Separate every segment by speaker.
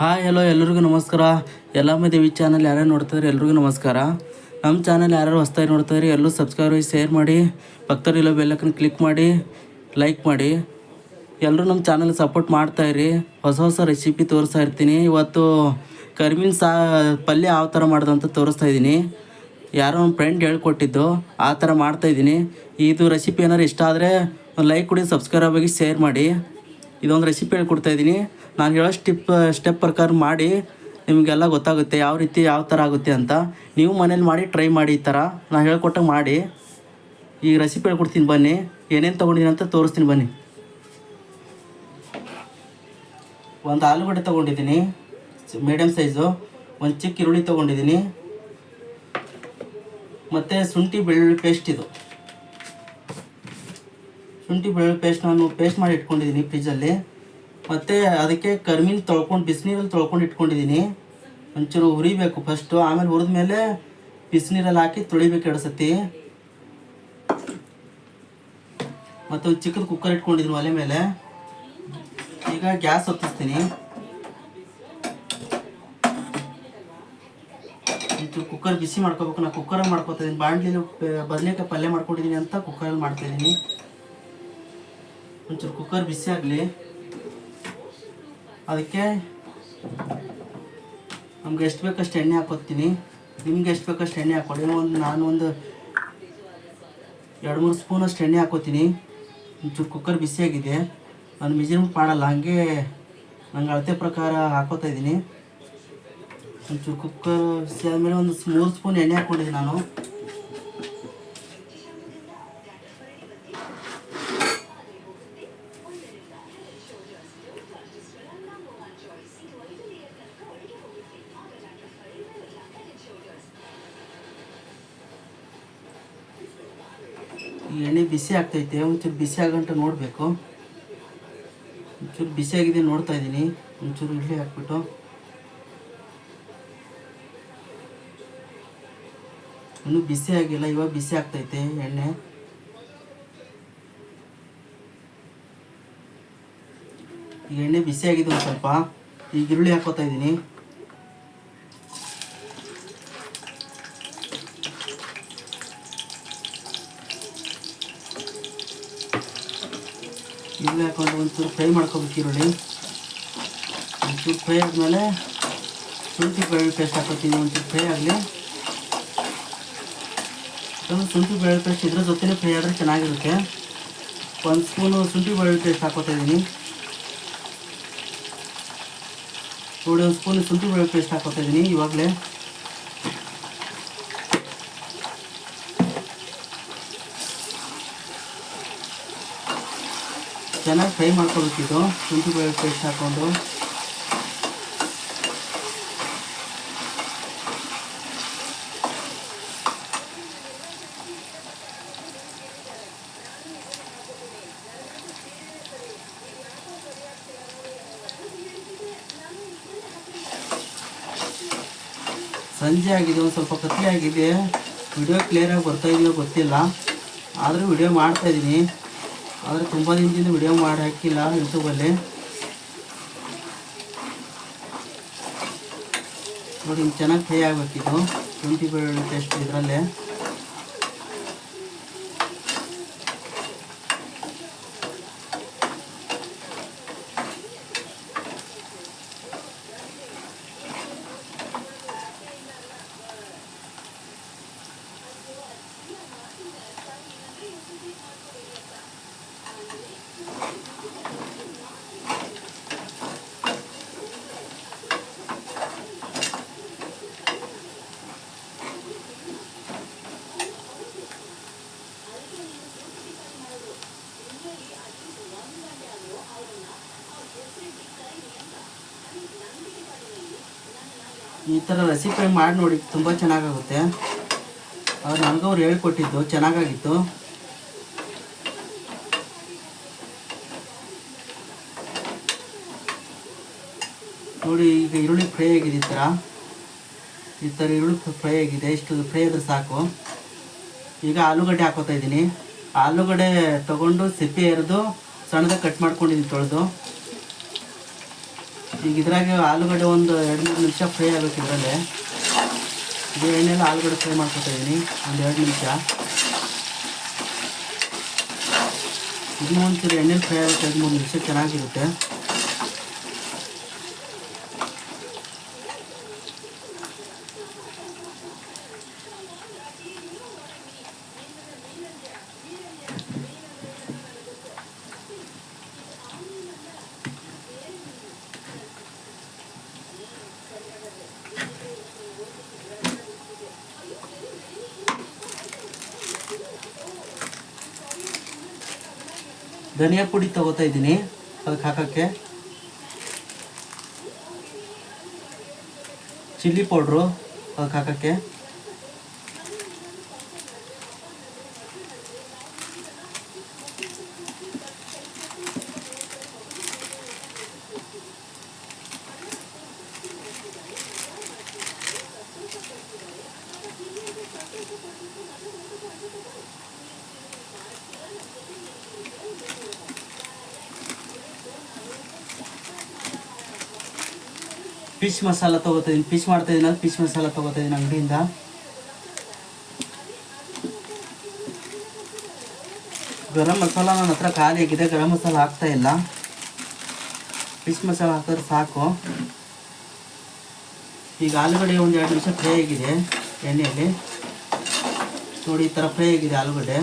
Speaker 1: Hi hello ಎಲ್ರಿಗೂ ನಮಸ್ಕಾರ. ಯಲ್ಲಮ್ಮ ದೇವಿ channel ಯಾರ್ಯಾರು ನೋಡ್ತಾಯಿದ್ರೆ ಎಲ್ರಿಗೂ ನಮಸ್ಕಾರ. ನಮ್ಮ ಚಾನಲ್ ಯಾರ್ಯಾರು ಹೊಸ್ದಾಗಿ ನೋಡ್ತಾಯಿರಿ ಎಲ್ಲರೂ ಸಬ್ಸ್ಕ್ರೈಬ್ ಆಗಿ ಶೇರ್ ಮಾಡಿ, ಪಕ್ಕದಲ್ಲಿರೋ ಬೆಲ್ಲೈಕನ್ ಕ್ಲಿಕ್ ಮಾಡಿ, ಲೈಕ್ ಮಾಡಿ. ಎಲ್ಲರೂ ನಮ್ಮ ಚಾನಲ್ ಸಪೋರ್ಟ್ ಮಾಡ್ತಾಯಿರಿ. ಹೊಸ ಹೊಸ ರೆಸಿಪಿ ತೋರಿಸ್ತಾ ಇರ್ತೀನಿ. ಇವತ್ತು ಕರಿಮೀನು ಪಲ್ಯ ಯಾವ ಥರ ಮಾಡೋದು ಅಂತ ತೋರಿಸ್ತಾ ಇದ್ದೀನಿ. ಯಾರೋ ನಮ್ಮ ಫ್ರೆಂಡ್ ಹೇಳ್ಕೊಟ್ಟಿದ್ದು ಆ ಥರ ಮಾಡ್ತಾಯಿದ್ದೀನಿ. ಇದು ರೆಸಿಪಿ ಏನಾದ್ರು ಇಷ್ಟ ಆದರೆ ಒಂದು ಲೈಕ್ ಕೊಡಿ, ಸಬ್ಸ್ಕ್ರೈಬ್ ಆಗಿ ಶೇರ್ ಮಾಡಿ. ಇದೊಂದು ರೆಸಿಪಿ ಹೇಳ್ಕೊಡ್ತಾಯಿದ್ದೀನಿ. ನಾನು ಹೇಳೋ ಸ್ಟೆಪ್ ಪ್ರಕಾರ ಮಾಡಿ, ನಿಮಗೆಲ್ಲ ಗೊತ್ತಾಗುತ್ತೆ ಯಾವ ರೀತಿ ಯಾವ ಥರ ಆಗುತ್ತೆ ಅಂತ. ನೀವು ಮನೇಲಿ ಮಾಡಿ ಟ್ರೈ ಮಾಡಿ. ಈ ಥರ ನಾನು ಹೇಳ್ಕೊಟ್ಟಾಗ ಮಾಡಿ. ಈ ರೆಸಿಪಿ ಹೇಳ್ಕೊಡ್ತೀನಿ ಬನ್ನಿ. ಏನೇನು ತೊಗೊಂಡಿದ್ದೀನಿ ಅಂತ ತೋರಿಸ್ತೀನಿ ಬನ್ನಿ. ಒಂದು ಆಲೂಗಡ್ಡೆ ತೊಗೊಂಡಿದ್ದೀನಿ ಮೀಡಿಯಮ್ ಸೈಜು, ಒಂದು ಚಿಕ್ಕ ಈರುಳ್ಳಿ ತೊಗೊಂಡಿದ್ದೀನಿ, ಮತ್ತು ಶುಂಠಿ ಬೆಳ್ಳುಳ್ಳಿ ಪೇಸ್ಟ್. ಇದು ಶುಂಠಿ ಬೆಳ್ಳುಳ್ಳಿ ಪೇಸ್ಟ್ ನಾನು ಪೇಸ್ಟ್ ಮಾಡಿ ಇಟ್ಕೊಂಡಿದ್ದೀನಿ ಫ್ರಿಜ್ಜಲ್ಲಿ. ಮತ್ತು ಅದಕ್ಕೆ ಕರಿಮೀನು ತೊಳ್ಕೊಂಡು ಬಿಸಿನೀರಲ್ಲಿ ತೊಳ್ಕೊಂಡು ಇಟ್ಕೊಂಡಿದ್ದೀನಿ. ಒಂಚೂರು ಹುರಿಬೇಕು ಫಸ್ಟು, ಆಮೇಲೆ ಹುರಿದ್ಮೇಲೆ ಬಿಸಿನೀರಲ್ಲಿ ಹಾಕಿ ತೊಳಿಬೇಕು 2 ಸತಿ. ಮತ್ತು ಒಂದು ಚಿಕ್ಕದು ಕುಕ್ಕರ್ ಇಟ್ಕೊಂಡಿದ್ದೀನಿ ಒಲೆ ಮೇಲೆ. ಈಗ ಗ್ಯಾಸ್ ಹೊತ್ತಿಸ್ತೀನಿ. ಒಂಚೂರು ಕುಕ್ಕರ್ ಬಿಸಿ ಮಾಡ್ಕೋಬೇಕು. ನಾನು ಕುಕ್ಕರಲ್ಲಿ ಮಾಡ್ಕೊತಾಯಿದ್ದೀನಿ. ಬಾಣಲಿಲಿ ಬದನೆಕಾಯಿ ಪಲ್ಯ ಮಾಡ್ಕೊಂಡಿದ್ದೀನಿ ಅಂತ ಕುಕ್ಕರಲ್ಲಿ ಮಾಡ್ತಾಯಿದ್ದೀನಿ. ಒಂಚೂರು ಕುಕ್ಕರ್ ಬಿಸಿ ಆಗಲಿ. ಅದಕ್ಕೆ ನಮ್ಗೆ ಎಷ್ಟು ಬೇಕಷ್ಟು ಎಣ್ಣೆ ಹಾಕೋತೀನಿ. ನಿಮ್ಗೆ ಎಷ್ಟು ಬೇಕಷ್ಟು ಎಣ್ಣೆ ಹಾಕ್ಕೊಳ್ಳಿ. ನಾನು ಒಂದು 2-3 ಸ್ಪೂನಷ್ಟು ಎಣ್ಣೆ ಹಾಕೋತೀನಿ. ಒಂಚೂರು ಕುಕ್ಕರ್ ಬಿಸಿಯಾಗಿದೆ. ನಾನು ಮೆಜರ್ಮೆಂಟ್ ಮಾಡಲ್ಲ, ಹಾಗೆ ನಂಗೆ ಅಳತೆ ಪ್ರಕಾರ ಹಾಕೋತಾ ಇದ್ದೀನಿ. ಒಂಚೂರು ಕುಕ್ಕರ್ ಬಿಸಿ ಆದಮೇಲೆ ಒಂದು 3 ಸ್ಪೂನ್ ಎಣ್ಣೆ ಹಾಕ್ಕೊಂಡಿದ್ದೀನಿ ನಾನು. ಈ ಎಣ್ಣೆ ಬಿಸಿ ಆಗ್ತೈತೆ. ಒಂಚೂರು ಬಿಸಿ ಆಗಂಟ ನೋಡಬೇಕು. ಒಂಚೂರು ಬಿಸಿಯಾಗಿದೆ ನೋಡ್ತಾ ಇದ್ದೀನಿ. ಒಂಚೂರು ಇಡ್ಲಿ ಹಾಕ್ಬಿಟ್ಟು ಇನ್ನೂ ಬಿಸಿ ಆಗಿಲ್ಲ, ಇವಾಗ ಬಿಸಿ ಆಗ್ತೈತೆ ಎಣ್ಣೆ. ಈ ಎಣ್ಣೆ ಬಿಸಿ ಆಗಿದೆ ಒಂದು ಸ್ವಲ್ಪ. ಈಗ ಈರುಳ್ಳಿ ಹಾಕೋತಾ ಇದ್ದೀನಿ. ಈರುಳ್ಳಿ ಹಾಕೊಂಡು ಒಂಚೂರು ಫ್ರೈ ಮಾಡ್ಕೋಬೇಕು. ಈರುಳ್ಳಿ ಒಂಚೂರು ಫ್ರೈ ಆದಮೇಲೆ ಶುಂಠಿ ಬೆಳ್ಳುಳ್ಳಿ ಪೇಸ್ಟ್ ಹಾಕೋತೀನಿ. ಒಂಚೂರು ಫ್ರೈ ಆಗಲಿ. ಶುಂಠಿ ಬೆಳ್ಳುಳ್ಳಿ ಪೇಸ್ಟ್ ಇದ್ರ ಜೊತೆನೇ ಫ್ರೈ ಆದರೆ ಚೆನ್ನಾಗಿರುತ್ತೆ. 1 ಸ್ಪೂನು ಶುಂಠಿ ಬೆಳ್ಳುಳ್ಳಿ ಪೇಸ್ಟ್ ಹಾಕೋತಾ ಇದ್ದೀನಿ ನೋಡಿ. 1 ಸ್ಪೂನು ಶುಂಠಿ ಬೆಳ್ಳುಳ್ಳಿ ಪೇಸ್ಟ್ ಹಾಕೋತಾ ಇದ್ದೀನಿ ಇವಾಗಲೇ. ಚೆನ್ನಾಗಿ ಫ್ರೈ ಮಾಡ್ಕೋಬೇಕಿದು ಶುಂಠಿ ಬೆಳ್ಳುಳ್ಳಿ ಪೇಸ್ಟ್ ಹಾಕ್ಕೊಂಡು. ಸಂಜೆ ಆಗಿದೆ, ಒಂದು ಸ್ವಲ್ಪ ಕತ್ಲೆ ಆಗಿದೆ. ವಿಡಿಯೋ ಕ್ಲಿಯರಾಗಿ ಬರ್ತಾ ಇದೆಯೋ ಗೊತ್ತಿಲ್ಲ, ಆದರೂ ವಿಡಿಯೋ ಮಾಡ್ತಾಯಿದ್ದೀನಿ. ಆದರೆ ತುಂಬ ದಿನದಿಂದ ವಿಡಿಯೋ ಮಾಡಿ ಹಾಕಿಲ್ಲ ಯೂಟ್ಯೂಬಲ್ಲಿ. ನೋಡಿ ಹಿಂಗೆ ಚೆನ್ನಾಗಿ ಫ್ರೈ ಆಗಬೇಕಿದು ಶುಂಠಿ ಬೆಳ್ಳುಳ್ಳಿ ಪೇಸ್ಟ್ ಇದರಲ್ಲೇ. ಈ ಥರ ರೆಸಿಪಿ ಮಾಡಿ ನೋಡಿ, ತುಂಬ ಚೆನ್ನಾಗಾಗುತ್ತೆ. ನನಗವ್ರು ಹೇಳ್ಕೊಟ್ಟಿದ್ದು ಚೆನ್ನಾಗಾಗಿತ್ತು. ನೋಡಿ ಈಗ ಈರುಳ್ಳಿ ಫ್ರೈ ಆಗಿದೆ. ಈ ಥರ ಈರುಳ್ಳಿ ಫ್ರೈ ಆಗಿದೆ. ಇಷ್ಟು ಫ್ರೈ ಆದರೆ ಸಾಕು. ಈಗ ಆಲೂಗಡ್ಡೆ ಹಾಕೋತಾ ಇದ್ದೀನಿ. ಆಲೂಗಡ್ಡೆ ತೊಗೊಂಡು ಸಿಪ್ಪೆ ಎರೆದು ಸಣ್ಣದಾಗಿ ಕಟ್ ಮಾಡ್ಕೊಂಡಿದ್ದೀನಿ ತೊಳೆದು. ಈಗ ಇದ್ರಾಗೆ ಆಲೂಗಡ್ಡೆ ಒಂದು 2-3 ನಿಮಿಷ ಫ್ರೈ ಆಗಬೇಕು. ಇದರಲ್ಲೇ ಇದು ಎಣ್ಣೆಲ್ಲ ಆಲೂಗಡ್ಡೆ ಫ್ರೈ ಮಾಡ್ಕೊತಾ ಇದ್ದೀನಿ ಒಂದು 2 ನಿಮಿಷ. ಇನ್ನೂ ಒಂಚೂರು ಎಣ್ಣೆಲಿ ಫ್ರೈ ಆಗುತ್ತೆ 2-3 ನಿಮಿಷ ಚೆನ್ನಾಗಿರುತ್ತೆ. ಧನಿಯಾ ಪುಡಿ ತಗೋತಾ ಇದ್ದೀನಿ ಅದಕ್ಕೆ ಹಾಕೋಕ್ಕೆ. ಚಿಲ್ಲಿ ಪೌಡ್ರು ಅದಕ್ಕೆ ಹಾಕೋಕ್ಕೆ. ಫಿಶ್ ಮಸಾಲ ತೊಗೋತಾ ಇದ್ದೀನಿ. ಫಿಶ್ ಮಾಡ್ತಾ ಇದ್ದೀನಿ, ಫಿಶ್ ಮಸಾಲ ತೊಗೋತಾ ಇದ್ದೀನಿ ಅಂಗಡಿಯಿಂದ. ಗರಂ ಮಸಾಲ ನನ್ನ ಹತ್ರ ಖಾಲಿ ಆಗಿದೆ, ಗರಂ ಮಸಾಲ ಹಾಕ್ತಾ ಇಲ್ಲ. ಫಿಶ್ ಮಸಾಲ ಹಾಕಿದ್ರೆ ಸಾಕು. ಈಗ ಆಲೂಗಡ್ಡೆ ಒಂದು 2 ನಿಮಿಷ ಫ್ರೈ ಆಗಿದೆ ಎಣ್ಣೆಯಲ್ಲಿ. ನೋಡಿ ಈ ಥರ ಫ್ರೈ ಆಗಿದೆ ಆಲೂಗಡ್ಡೆ.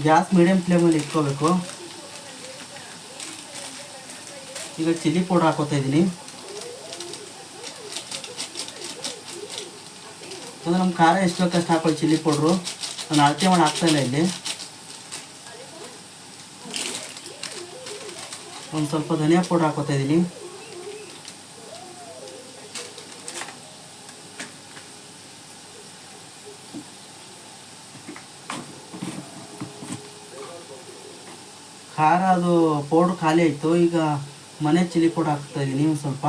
Speaker 1: ಗ್ಯಾಸ್ ಮೀಡಿಯಮ್ ಫ್ಲೇಮಲ್ಲಿ ಇಟ್ಕೋಬೇಕು. ಈಗ ಚಿಲ್ಲಿ ಪೌಡರ್ ಹಾಕೋತಾ ಇದ್ದೀನಿ. ಅಂದರೆ ನಮ್ಮ ಖಾರ ಎಷ್ಟು ಬೇಕಷ್ಟು ಹಾಕೊಳ್ಳಿ ಚಿಲ್ಲಿ ಪೌಡ್ರು. ನಾನು ಅಳತೆ ಮಾಡಿ ಹಾಕ್ತಾಯಿಲ್ಲ ಇಲ್ಲಿ. ಒಂದು ಸ್ವಲ್ಪ ಧನಿಯಾ ಪೌಡ್ರ್ ಹಾಕೋತಾ ಇದ್ದೀನಿ. ಖಾರ ಅದು ಪೌಡ್ರ್ ಖಾಲಿ ಆಯಿತು. ಈಗ ಮನೆ ಚಿಲ್ಲಿ ಪೌಡರ್ ಹಾಕ್ತಾ ಇದ್ದೀನಿ ಒಂದು ಸ್ವಲ್ಪ.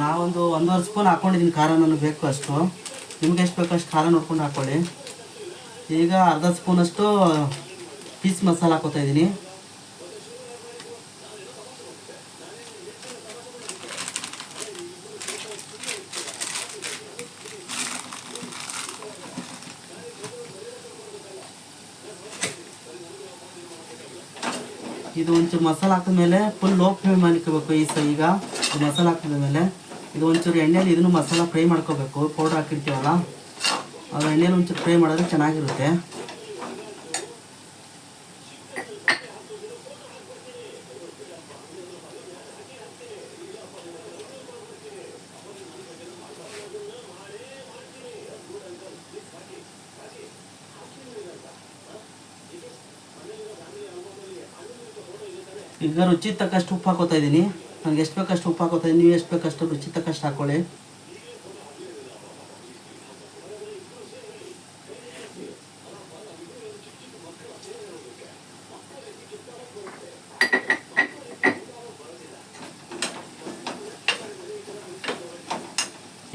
Speaker 1: ನಾವೊಂದು 1.5 ಸ್ಪೂನ್ ಹಾಕ್ಕೊಂಡಿದ್ದೀನಿ ಖಾರ, ನನಗೆ ಬೇಕು ಅಷ್ಟು. ನಿಮ್ಗೆ ಎಷ್ಟು ಬೇಕು ಅಷ್ಟು ಖಾರ ನೋಡ್ಕೊಂಡು ಹಾಕ್ಕೊಳ್ಳಿ. ಈಗ ಅರ್ಧ ಸ್ಪೂನಷ್ಟು ಫಿಶ್ ಮಸಾಲ ಹಾಕೋತಾ ಇದ್ದೀನಿ. ಇದು ಒಂಚೂರು ಮಸಾಲ ಹಾಕಿದ ಮೇಲೆ ಫುಲ್ ಲೋ ಫ್ಲೇಮ್ ಮಾಡ್ಕೋಬೇಕು. ಈಗ ಮಸಾಲ ಹಾಕಿದ ಮೇಲೆ ಇದು ಒಂಚೂರು ಎಣ್ಣೆಯಲ್ಲಿ ಇದನ್ನು ಮಸಾಲ ಫ್ರೈ ಮಾಡ್ಕೋಬೇಕು. ಪೌಡರ್ ಹಾಕಿರ್ತೀವಲ್ಲ ಅದು ಎಣ್ಣೆಯಲ್ಲಿ ಒಂಚೂರು ಫ್ರೈ ಮಾಡಿದ್ರೆ ಚೆನ್ನಾಗಿರುತ್ತೆ. ಈಗ ರುಚಿ ತಕ್ಕಷ್ಟು ಉಪ್ಪು ಹಾಕೋತಾ ಇದ್ದೀನಿ. ನನಗೆ ಎಷ್ಟು ಬೇಕಷ್ಟು ಉಪ್ಪು ಹಾಕೋತಾ ಇದ್ದೀನಿ. ನೀವು ಎಷ್ಟು ಬೇಕಷ್ಟು ರುಚಿ ತಕ್ಕಷ್ಟು ಹಾಕ್ಕೊಳ್ಳಿ.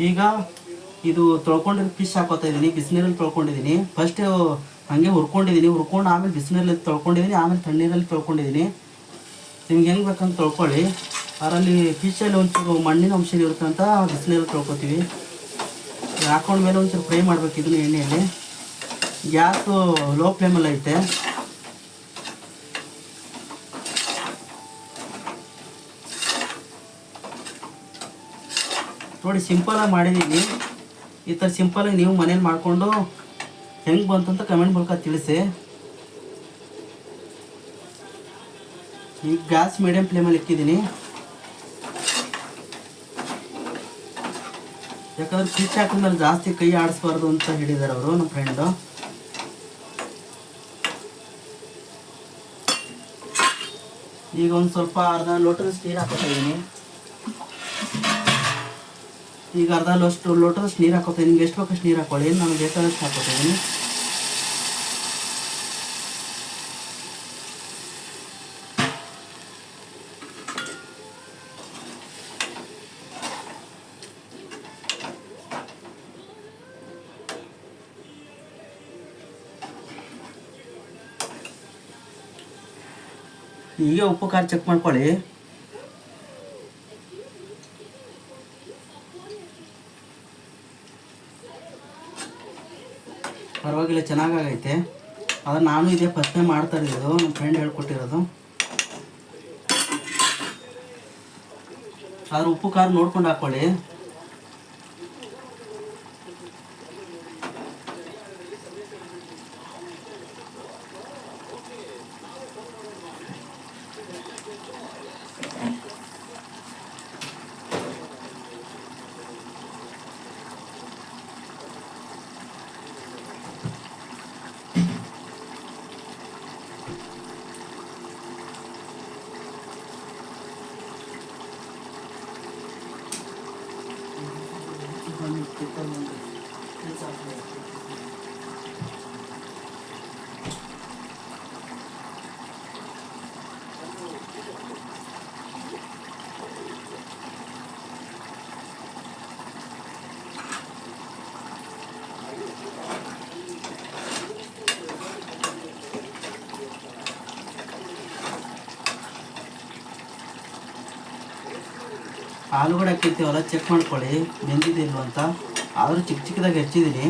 Speaker 1: ಈಗ ಇದು ತೊಳ್ಕೊಂಡಿರೋ ಫಿಶ್ ಹಾಕೋತಾ ಇದ್ದೀನಿ. ಬಿಸಿನೀರಲ್ಲಿ ತೊಳ್ಕೊಂಡಿದ್ದೀನಿ. ಫಸ್ಟ್ ಹಾಗೆ ಹುರ್ಕೊಂಡು ಆಮೇಲೆ ಬಿಸಿನೀರಲ್ಲಿ ತೊಳ್ಕೊಂಡಿದ್ದೀನಿ, ಆಮೇಲೆ ತಣ್ಣೀರಲ್ಲಿ ತೊಳ್ಕೊಂಡಿದ್ದೀನಿ. ನಿಮ್ಗೆ ಹೆಂಗೆ ಬೇಕಂತ ತೊಳ್ಕೊಳ್ಳಿ. ಅದರಲ್ಲಿ ಫಿಶಲ್ಲಿ ಒಂಚೂರು ಮಣ್ಣಿನ ಅಂಶ ಇರುತ್ತೆ ಅಂತ ಬಿಸಿನೀರಲ್ಲಿ ತೊಳ್ಕೊತೀವಿ. ಹಾಕೊಂಡ್ಮೇಲೆ ಒಂಚೂರು ಫ್ರೈ ಮಾಡಬೇಕು ಇದನ್ನು ಎಣ್ಣೆಯಲ್ಲಿ. ಗ್ಯಾಸು ಲೋ ಫ್ಲೇಮಲ್ಲಿ ಐತೆ. ನೋಡಿ ಸಿಂಪಲಾಗಿ ಮಾಡಿದ್ದೀನಿ. ಈ ಥರ ಸಿಂಪಲಾಗಿ ನೀವು ಮನೇಲಿ ಮಾಡಿಕೊಂಡು ಹೆಂಗೆ ಬಂತಂತ ಕಮೆಂಟ್ ಮೂಲಕ ತಿಳಿಸಿ. ಈಗ ಗ್ಯಾಸ್ ಮೀಡಿಯಮ್ ಫ್ಲೇಮಲ್ಲಿ ಇಟ್ಟಿದ್ದೀನಿ. ಯಾಕಂದ್ರೆ ಫಿಶ್ ಹಾಕಿದ್ಮೇಲೆ ಜಾಸ್ತಿ ಕೈ ಆಡಿಸ್ಬಾರ್ದು ಅಂತ ಹೇಳಿದ್ದಾರೆ ಅವರು, ನಮ್ಮ ಫ್ರೆಂಡು. ಈಗ ಒಂದು ಸ್ವಲ್ಪ ಅರ್ಧ ಲೋಟದಷ್ಟು ನೀರು ಹಾಕೋತಾ ಇದ್ದೀನಿ. ಈಗ ಅರ್ಧ ಲೋಟದಷ್ಟು ನೀರು ಹಾಕೋತಾ ಇದ್ದೀನಿ. ನಿಮ್ಗೆ ಎಷ್ಟು ಬೇಕಷ್ಟು ನೀರು ಹಾಕೊಳ್ಳಿ. ನಾನು ಬೇಕಾದಷ್ಟು ಹಾಕೋತಾ ಇದ್ದೀನಿ. ಈಗ ಉಪ್ಪು ಖಾರ ಚೆಕ್ ಮಾಡ್ಕೊಳ್ಳಿ. ಪರವಾಗಿಲ್ಲ, ಚೆನ್ನಾಗೈತೆ. ಆದರೆ ನಾನು ಇದೇ ಫಸ್ಟ್ ಟೈಮ್ ಮಾಡ್ತಾ ಇರೋದು, ನಮ್ಮ ಫ್ರೆಂಡ್ ಹೇಳ್ಕೊಟ್ಟಿರೋದು. ಆದ್ರೆ ಉಪ್ಪು ಖಾರ ನೋಡ್ಕೊಂಡು ಹಾಕ್ಕೊಳ್ಳಿ. ಆಲೂಗಡ್ಡೆ ಹಾಕಿರ್ತೀವಲ್ಲ, ಚೆಕ್ ಮಾಡ್ಕೊಳ್ಳಿ ಬೆಂದಿದೆ ಇಲ್ವ ಅಂತ. ಆದರೂ ಚಿಕ್ಕ ಚಿಕ್ಕದಾಗಿ ಹೆಚ್ಚಿದ್ದೀನಿ.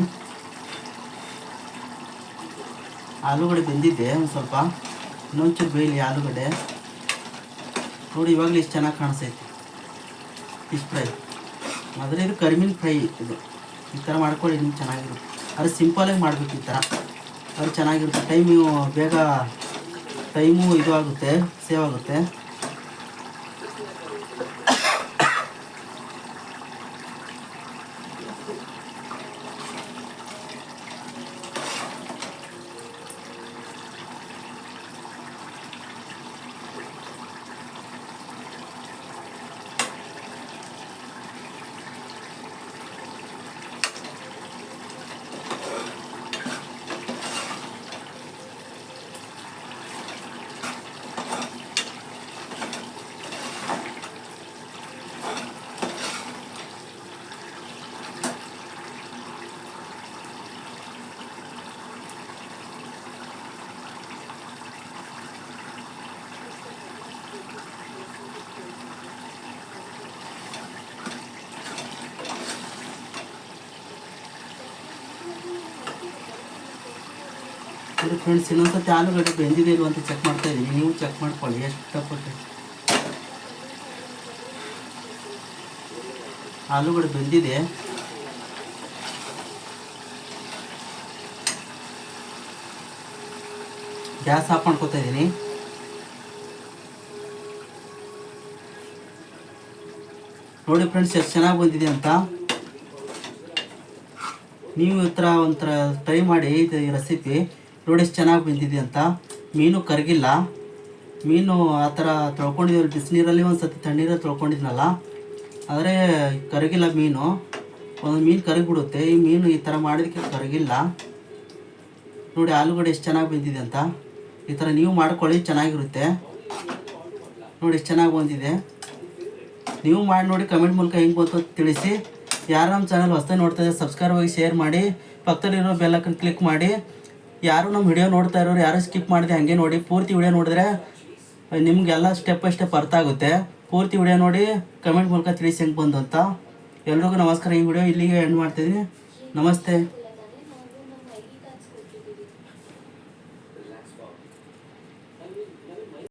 Speaker 1: ಆಲೂಗಡ್ಡೆ ಬೆಂದಿದ್ದೆ ಒಂದು ಸ್ವಲ್ಪ, ಇನ್ನೊಂಚೂರು ಬೇಯಲಿ ಆಲೂಗಡ್ಡೆ. ನೋಡಿ ಇವಾಗಲೂ ಇಷ್ಟು ಚೆನ್ನಾಗಿ ಕಾಣಿಸ್ತೈತಿ ಫಿಶ್ ಫ್ರೈ. ಆದರೆ ಇದು ಕರಿಮೀನು ಫ್ರೈ. ಇದು ಈ ಥರ ಮಾಡ್ಕೊಳ್ಳಿ, ನಿಮ್ಗೆ ಚೆನ್ನಾಗಿರುತ್ತೆ. ಆದರೆ ಸಿಂಪಲಾಗಿ ಮಾಡಬೇಕು ಈ ಥರ, ಅದು ಚೆನ್ನಾಗಿರುತ್ತೆ. ಬೇಗ ಟೈಮು ಇದು ಆಗುತ್ತೆ, ಸೇವ್ ಆಗುತ್ತೆ. ಫ್ರೆಂಡ್ಸ್, ಇನ್ನೊಂದ್ಸತಿ ಆಲೂಗಡ್ಡೆ ಬೆಂದಿದೆ ಇಲ್ವ ಅಂತ ಚೆಕ್ ಮಾಡ್ತಾ ಇದ್ದೀನಿ. ನೀವು ಚೆಕ್ ಮಾಡ್ಕೊಳ್ಳಿ ಎಷ್ಟಪಟ್ಟು. ಆಲೂಗಡ್ಡೆ ಬೆಂದಿದೆ. ಗ್ಯಾಸ್ ಆಫ್ ಮಾಡ್ಕೊತಾ ಇದ್ದೀನಿ. ನೋಡಿ ಫ್ರೆಂಡ್ಸ್, ಎಷ್ಟು ಚೆನ್ನಾಗಿ ಬಂದಿದೆ ಅಂತ. ನೀವು ಈ ಥರ ಒಂಥರ ಟ್ರೈ ಮಾಡಿ ಈ ರೆಸಿಪಿ. ನೋಡಿ ಎಷ್ಟು ಚೆನ್ನಾಗಿ ಬಂದಿದೆ ಅಂತ. ಮೀನು ಕರಗಿಲ್ಲ. ಮೀನು ಆ ಥರ ತೊಳ್ಕೊಂಡಿದ್ದೀವಿ ಬಿಸಿನೀರಲ್ಲಿ, ಒಂದು ಸತಿ ತಣ್ಣೀರಲ್ಲಿ ತೊಳ್ಕೊಂಡಿದ್ನಲ್ಲ, ಆದರೆ ಕರಗಿಲ್ಲ ಮೀನು. ಒಂದು ಮೀನು ಕರಗಿಬಿಡುತ್ತೆ. ಈ ಮೀನು ಈ ಥರ ಮಾಡಿದಕ್ಕೆ ಕರಗಿಲ್ಲ. ನೋಡಿ ಆಲೂಗಡ್ಡೆ ಎಷ್ಟು ಚೆನ್ನಾಗಿ ಬಂದಿದೆ ಅಂತ. ಈ ಥರ ನೀವು ಮಾಡ್ಕೊಳ್ಳಿ, ಚೆನ್ನಾಗಿರುತ್ತೆ. ನೋಡಿ ಎಷ್ಟು ಚೆನ್ನಾಗಿ ಬಂದಿದೆ. ನೀವು ಮಾಡಿ ನೋಡಿ, ಕಮೆಂಟ್ ಮೂಲಕ ಹೆಂಗೆ ಬಂತು ಅಂತ ತಿಳಿಸಿ. ಯಾರು ನಮ್ಮ ಚಾನಲ್ ಹೊಸದಾಗಿ ನೋಡ್ತಾ ಇದ್ದಾರೆ ಸಬ್ಸ್ಕ್ರೈಬ್ ಆಗಿ ಶೇರ್ ಮಾಡಿ, ಪಕ್ಕದಲ್ಲಿರೋ ಬೆಲ್ ಐಕಾನ್ ಕ್ಲಿಕ್ ಮಾಡಿ. ಯಾರು ನಮ್ಮ ವಿಡಿಯೋ ನೋಡ್ತಾ ಇರೋರು ಯಾರು ಸ್ಕಿಪ್ ಮಾಡಿದೆ ಹಾಗೆ ನೋಡಿ. ಪೂರ್ತಿ ವಿಡಿಯೋ ನೋಡಿದ್ರೆ ನಿಮಗೆಲ್ಲ ಸ್ಟೆಪ್ ಬೈ ಸ್ಟೆಪ್ ಅರ್ಥ ಆಗುತ್ತೆ. ಪೂರ್ತಿ ವಿಡಿಯೋ ನೋಡಿ ಕಮೆಂಟ್ ಮೂಲಕ ತಿಳಿಸಿ ಹೆಂಗೆ ಬಂದು ಅಂತ. ಎಲ್ರಿಗೂ ನಮಸ್ಕಾರ. ಈ ವಿಡಿಯೋ ಇಲ್ಲಿಗೆ ಎಂಡ್ ಮಾಡ್ತಿದ್ದೀನಿ. ನಮಸ್ತೆ.